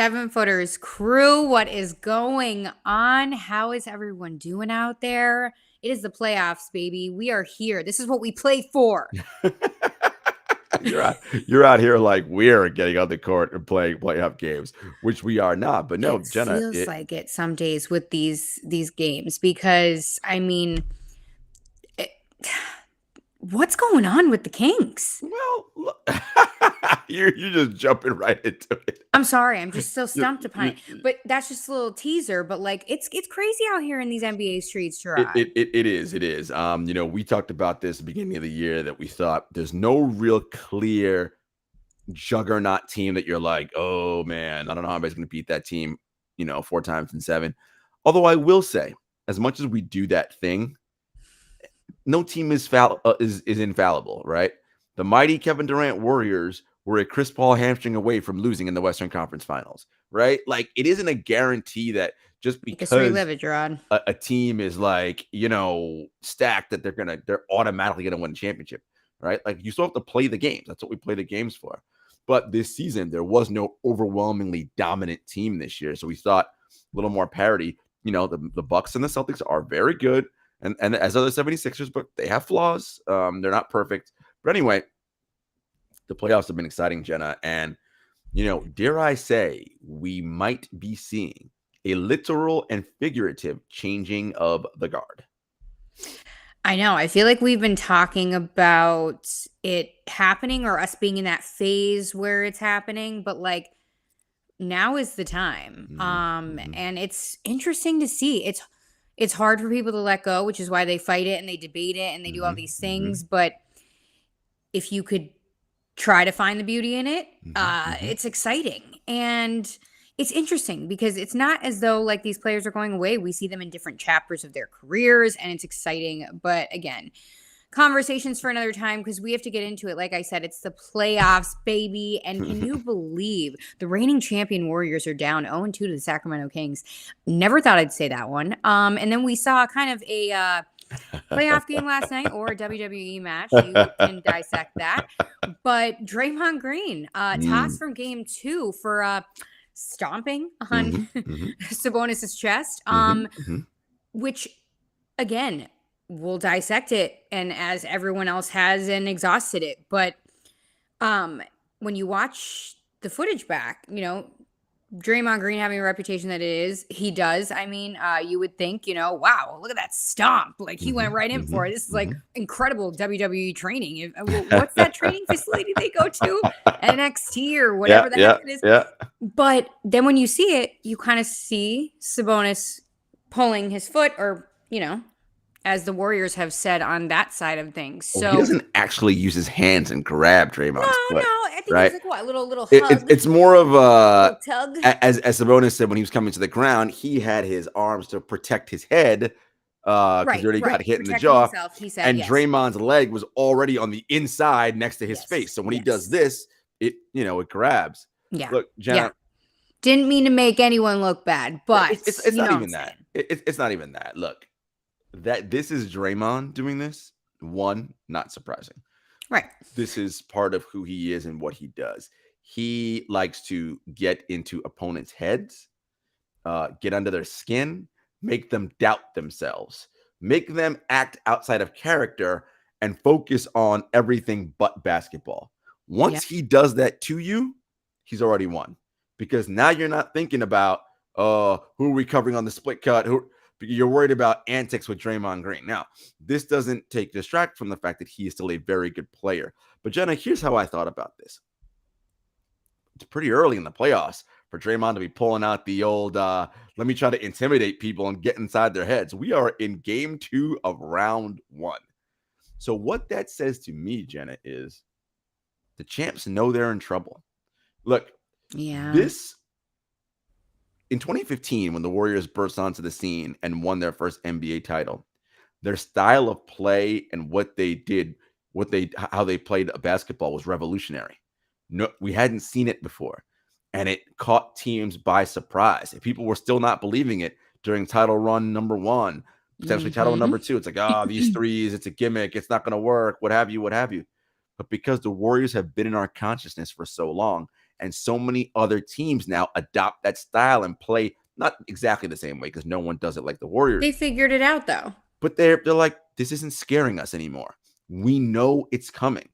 7-footers crew, what is going on? How is everyone doing out there? It is the playoffs, baby. We are here. This is what we play for. You're out here like we're getting on the court and playing playoff games, which we are not. But no, It Jenna, feels like it some days with these games because it, what's going on with the Kings? well, look, you're just jumping right into it. I'm sorry, I'm just so You- stumped upon you- it. But that's just a little teaser. But like, it's crazy out here in these NBA streets, It, Jarod. it, it, it is. It is. We talked about this at the beginning of the year that we thought there's no real clear juggernaut team that you're like, oh man, I don't know how anybody's going to beat that team, 4 times in 7. Although I will say, as much as we do that thing, no team is infallible, right? The mighty Kevin Durant Warriors were a Chris Paul hamstring away from losing in the Western Conference Finals, right? Like it isn't a guarantee that just Make us because relive it, Jarod. a team is like, stacked that they're automatically gonna win a championship, right? Like you still have to play the games. That's what we play the games for. But this season, there was no overwhelmingly dominant team this year. So we thought a little more parity. The Bucks and the Celtics are very good. And as other 76ers, but they have flaws. They're not perfect. But anyway, the playoffs have been exciting, Jenna. And, dare I say, we might be seeing a literal and figurative changing of the guard. I know. I feel like we've been talking about it happening or us being in that phase where it's happening, but like now is the time. Mm-hmm. And it's interesting to see. It's hard for people to let go, which is why they fight it and they debate it and they do all these things. But if you could try to find the beauty in it, it's exciting. And it's interesting because it's not as though like these players are going away. We see them in different chapters of their careers and it's exciting. But again, conversations for another time because we have to get into it. Like I said, it's the playoffs, baby. And can you believe the reigning champion Warriors are down 0-2 to the Sacramento Kings? Never thought I'd say that one. And then we saw kind of a playoff game last night or a WWE match. You can dissect that. But Draymond Green tossed from game 2 for stomping on Sabonis's chest, which again, we'll dissect it, and as everyone else has and exhausted it. But when you watch the footage back, Draymond Green having a reputation that he does. I mean, you would think, wow, look at that stomp. Like he went right in for it. This is like incredible WWE training. What's that training facility they go to? NXT or whatever the heck it is. Yeah. But then when you see it, you kind of see Sabonis pulling his foot or, as the Warriors have said on that side of things. So he doesn't actually use his hands and grab Draymond's foot. No, I think right? it's like what, a little hug. It's more of a tug. As Sabonis said when he was coming to the ground, he had his arms to protect his head because he already got hit in the jaw. Himself, he said, and yes. Draymond's leg was already on the inside next to his face. So when he does this, it grabs. Yeah. Look, Jenna. Didn't mean to make anyone look bad, but it's not even that. It's not even that. Look, that this is Draymond doing this. One, not surprising. Right. This is part of who he is and what he does. He likes to get into opponents' heads, get under their skin, make them doubt themselves, make them act outside of character, and focus on everything but basketball. Once he does that to you, he's already won. Because now you're not thinking about, who are we covering on the split cut? You're worried about antics with Draymond Green. Now, this doesn't distract from the fact that he is still a very good player. But Jenna, here's how I thought about this. It's pretty early in the playoffs for Draymond to be pulling out the old, let me try to intimidate people and get inside their heads. We are in game 2 of round 1. So what that says to me, Jenna, is the champs know they're in trouble. Look, this in 2015, when the Warriors burst onto the scene and won their first NBA title, their style of play and what they did, how they played basketball was revolutionary. No, we hadn't seen it before, and it caught teams by surprise. And people were still not believing it during title run number 1, potentially title run number 2. It's like, these threes, it's a gimmick, it's not going to work, what have you. But because the Warriors have been in our consciousness for so long, And so many other teams now adopt that style and play not exactly the same way because no one does it like the Warriors. They figured it out, though. But they're like, this isn't scaring us anymore. We know it's coming.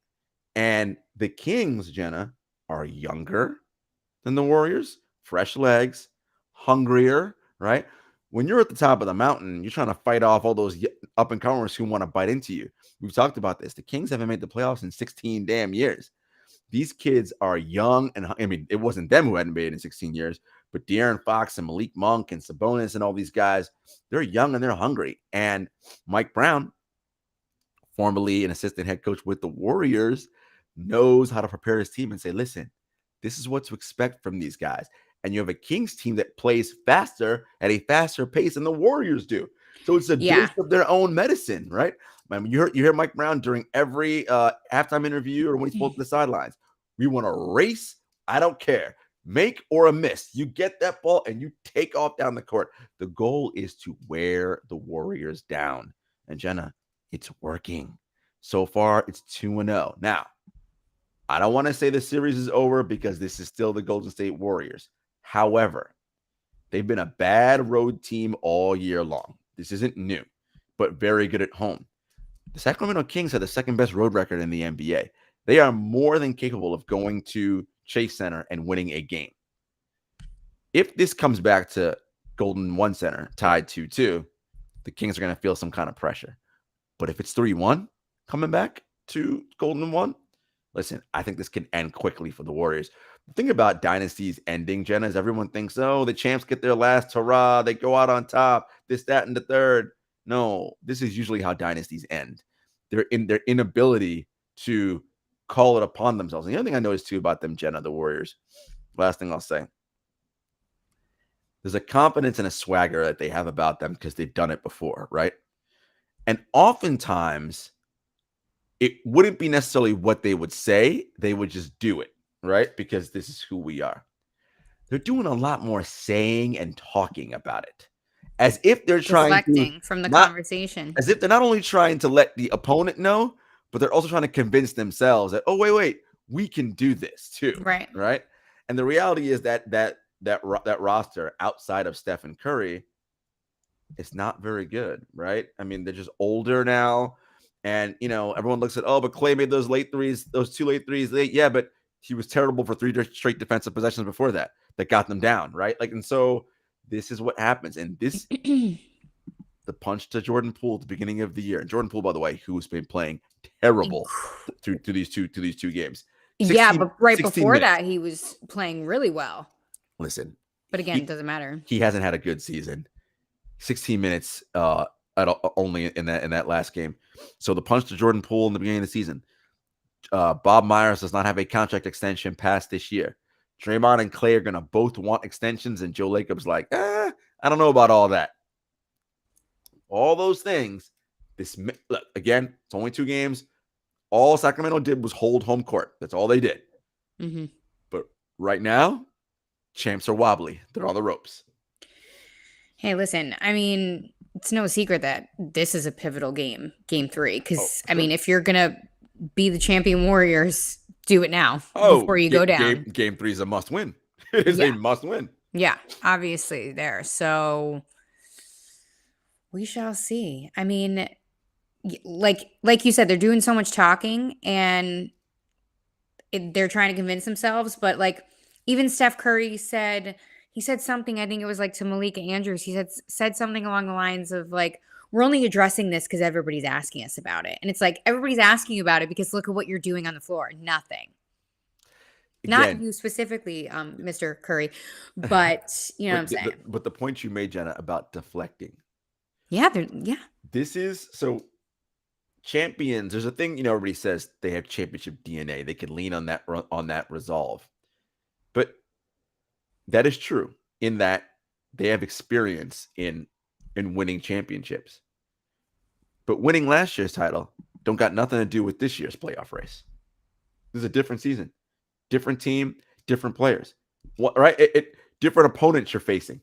And the Kings, Jenna, are younger than the Warriors, fresh legs, hungrier, right? When you're at the top of the mountain, you're trying to fight off all those up and comers who want to bite into you. We've talked about this. The Kings haven't made the playoffs in 16 damn years. These kids are young, and I mean, it wasn't them who hadn't made it in 16 years, but De'Aaron Fox and Malik Monk and Sabonis and all these guys, they're young and they're hungry. And Mike Brown, formerly an assistant head coach with the Warriors, knows how to prepare his team and say, listen, this is what to expect from these guys. And you have a Kings team that plays faster at a faster pace than the Warriors do. So it's a dose of their own medicine, right? I mean, you hear Mike Brown during every halftime interview or when he's spoken to the sidelines. We want to race. I don't care. Make or a miss. You get that ball and you take off down the court. The goal is to wear the Warriors down. And Jenna, it's working. So far, it's 2-0. Now, I don't want to say the series is over because this is still the Golden State Warriors. However, they've been a bad road team all year long. This isn't new, but very good at home. The Sacramento Kings have the second best road record in the NBA. They are more than capable of going to Chase Center and winning a game. If this comes back to Golden One Center, tied 2-2, the Kings are going to feel some kind of pressure. But if it's 3-1 coming back to Golden One, listen, I think this can end quickly for the Warriors. The thing about dynasties ending, Jenna, is everyone thinks, oh, the champs get their last hurrah. They go out on top, this, that, and the third. No, this is usually how dynasties end. They're in their inability to call it upon themselves. And the other thing I noticed, too, about them, Jenna, the Warriors, last thing I'll say, there's a confidence and a swagger that they have about them because they've done it before, right? And oftentimes, it wouldn't be necessarily what they would say. They would just do it, right? Because this is who we are. They're doing a lot more saying and talking about it. As if they're deflecting from the conversation. As if they're not only trying to let the opponent know, but they're also trying to convince themselves that, oh, wait, we can do this too. Right. Right. And the reality is that roster outside of Steph and Curry is not very good, right? I mean, they're just older now. And, you know, everyone looks at, oh, but Clay made those late threes, those 2 late threes. Yeah, but he was terrible for 3 straight defensive possessions before that got them down, right? Like, and so this is what happens. And this, the punch to Jordan Poole at the beginning of the year. And Jordan Poole, by the way, who's been playing terrible to these two games. 16, but right before minutes. That, he was playing really well. Listen. But again, it doesn't matter. He hasn't had a good season. 16 minutes only in that last game. So the punch to Jordan Poole in the beginning of the season. Bob Myers does not have a contract extension past this year. Draymond and Clay are going to both want extensions, and Joe Lacob's like, I don't know about all that. All those things. Look, again, it's only 2 games. All Sacramento did was hold home court. That's all they did. Mm-hmm. But right now, champs are wobbly. They're on the ropes. Hey, listen, I mean, it's no secret that this is a pivotal game 3. Because, I mean, if you're going to be the champion Warriors, do it now before you go down. Game 3 is a must win. It is a must win. Yeah, obviously there. So we shall see. I mean, like you said, they're doing so much talking and they're trying to convince themselves. But like even Steph Curry said something, I think it was like to Malika Andrews. He said something along the lines of like, we're only addressing this because everybody's asking us about it. And it's like, everybody's asking you about it because look at what you're doing on the floor. Nothing. Again, not you specifically, Mr. Curry, but you know what I'm saying. But the point you made, Jenna, about deflecting. Yeah. This is so champions. There's a thing, you know, everybody says they have championship DNA. They can lean on that resolve. But that is true in that they have experience in winning championships. But winning last year's title don't got nothing to do with this year's playoff race. This is a different season, different team, different players. Right? Different opponents you're facing.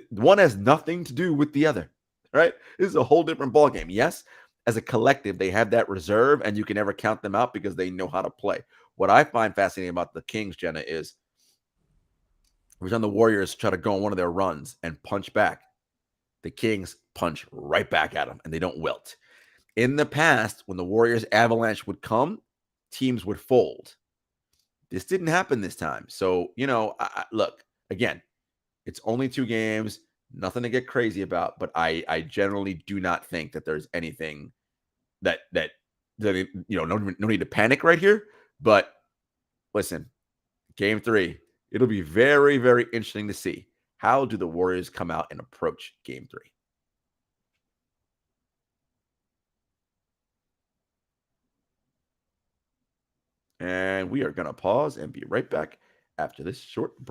One has nothing to do with the other. Right? This is a whole different ballgame. Yes, as a collective, they have that reserve, and you can never count them out because they know how to play. What I find fascinating about the Kings, Jenna, is Every time the Warriors try to go on one of their runs and punch back, the Kings punch right back at them, and they don't wilt. In the past, when the Warriors avalanche would come, teams would fold. This didn't happen this time. So, look, again, it's only 2 games, nothing to get crazy about, but I generally do not think that there's anything that no need to panic right here. But listen, game 3, it'll be very, very interesting to see how do the Warriors come out and approach game 3. And we are going to pause and be right back after this short break.